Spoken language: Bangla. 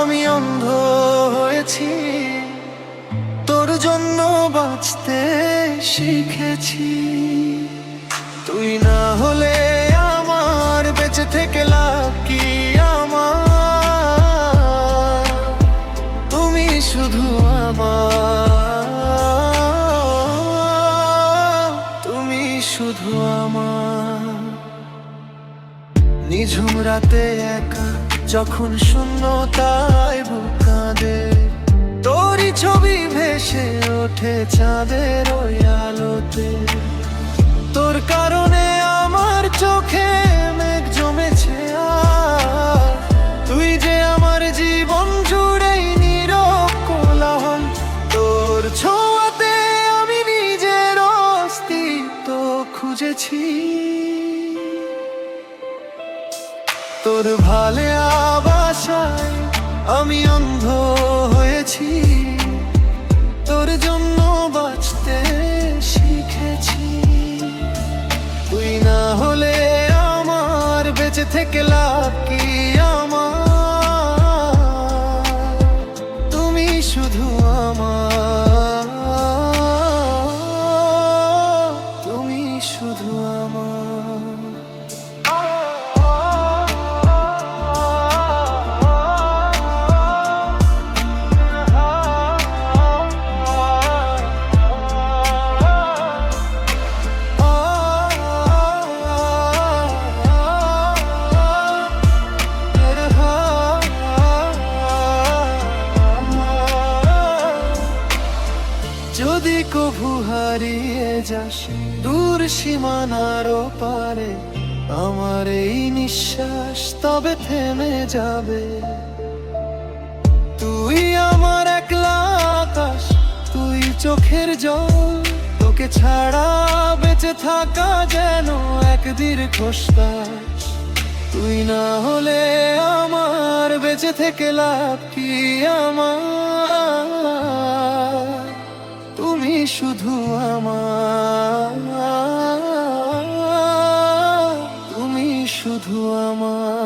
আমি অন্ধ হয়েছি, তোর জন্য বাঁচতে শিখেছি। তুই না হলে আমার বেঁচে থেকে লাভ কি আমার? তুমি শুধু আমার, তুমি শুধু আমার। নিঝুম রাতে একা যখন শূন্যতায় বুক কাঁদে, তোরই ছবি ভেসে ওঠে চাঁদের ওই আলোতে। তোর কারণে আমার চোখে মেঘ জমেছে, আর তুই যে আমার জীবন জুড়েই নীরব কোলাহল। তোর ছোঁয়াতে আমি নিজের অস্তিত্ব খুঁজেছি। তোর ভালে আবাসায় আমি অন্ধ হয়েছি, তোর জন্য বাঁচতে শিখেছি। তুই না হলে আমার বেঁচে থেকে লাভ কি আমার? তুমি শুধু আমার, তুমি শুধু আমার। যদি কভু হারিয়ে যাস দূর সীমানার পারে, আমার এই নিঃশ্বাস তবে থেমে যাবে। তুই আমার একলা আকাশ, তুই চোখের জল। তোকে ছাড়া বেঁচে থাকা যেন এক দীর্ঘশ্বাস। তুই না হলে আমার বেঁচে থেকে লাভ কি আমার? তুমি শুধু আমার, তুমি শুধু আমার।